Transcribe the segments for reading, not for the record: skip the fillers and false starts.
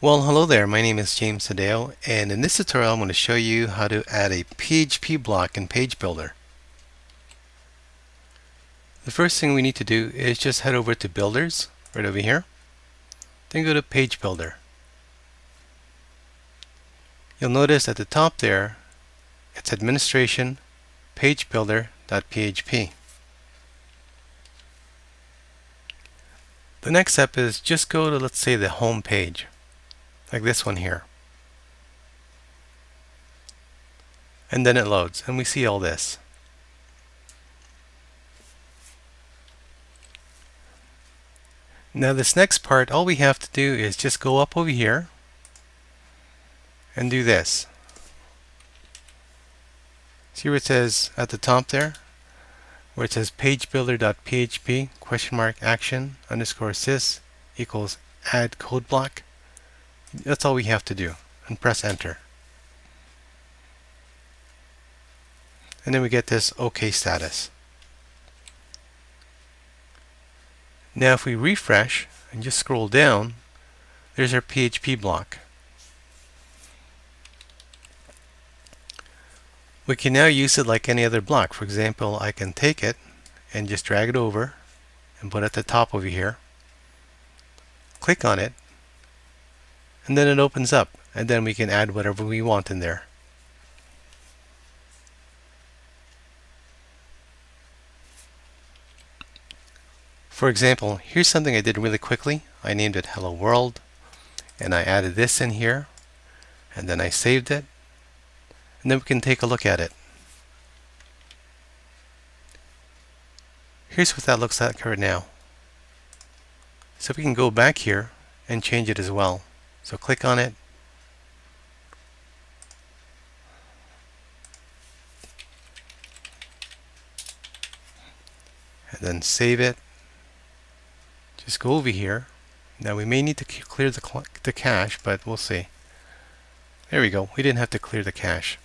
Well, hello there. My name is James Tadeo, and in this tutorial I'm going to show you how to add a PHP block in pagebuilder. The first thing we need to do is just head over to Builders, right over here. Then go to pagebuilder. You'll notice at the top there, it's Administration, pagebuilder.php. The next step is just go to, let's say, the home page, like this one here. And then it loads, and we see all this. Now this next part, all we have to do is just go up over here and do this. See where it says at the top there, where it says pagebuilder.php !action _sys equals addCodeBlock. That's all we have to do, and press enter. And then we get this OK status. Now if we refresh and just scroll down, there's our PHP block. We can now use it like any other block. For example, I can take it and just drag it over and put it at the top over here. Click on it, and then it opens up, and then we can add whatever we want in there. For example, here's something I did really quickly. I named it Hello World, and I added this in here, and then I saved it, and then we can take a look at it. Here's what that looks like right now. So we can go back here and change it as well. So click on it, and then save it. Just go over here. Now we may need to clear the cache, but we'll see. There we go. We didn't have to clear the cache.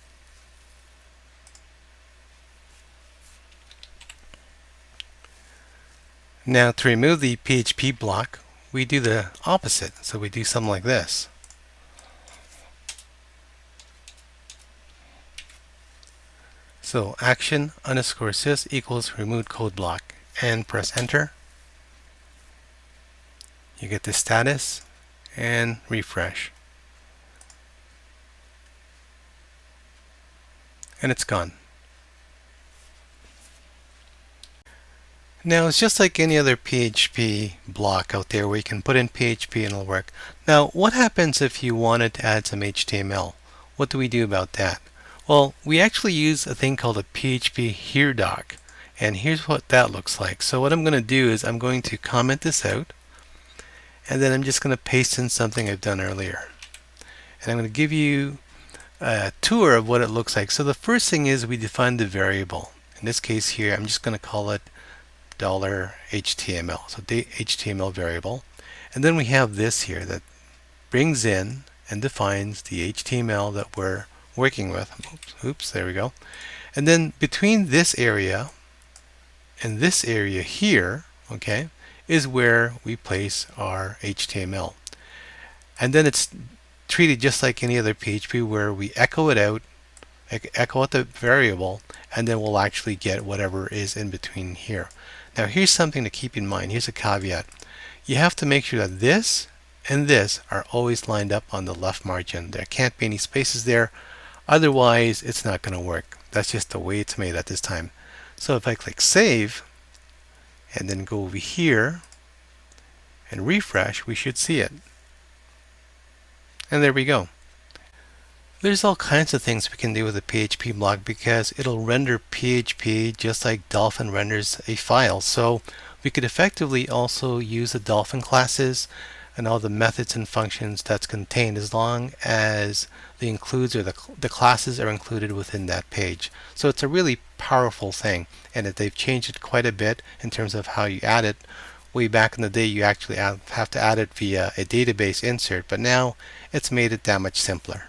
Now to remove the PHP block, we do the opposite. So we do something like this. So action _sys equals removeCodeBlock, and press enter. You get the status and refresh. And it's gone. Now it's just like any other PHP block out there where you can put in PHP and it'll work. Now what happens if you wanted to add some HTML? What do we do about that? Well, we actually use a thing called a PHP here doc, and here's what that looks like. So what I'm going to do is I'm going to comment this out, and then I'm just going to paste in something I've done earlier. And I'm going to give you a tour of what it looks like. So the first thing is we define the variable. In this case here, I'm just going to call it $HTML. So the HTML variable. And then we have this here that brings in and defines the HTML that we're working with. Oops, there we go. And then between this area and this area here, okay, is where we place our HTML. And then it's treated just like any other PHP where we echo it out, echo out the variable, and then we'll actually get whatever is in between here. Now here's something to keep in mind. Here's a caveat. You have to make sure that this and this are always lined up on the left margin. There can't be any spaces there, otherwise it's not going to work. That's just the way it's made at this time. So if I click save and then go over here and refresh, we should see it. And there we go. There's all kinds of things we can do with a PHP block because it'll render PHP just like Dolphin renders a file. So we could effectively also use the Dolphin classes and all the methods and functions that's contained, as long as the includes or the classes are included within that page. So it's a really powerful thing, and that they've changed it quite a bit in terms of how you add it. Way back in the day, you actually have to add it via a database insert, but now it's made it that much simpler.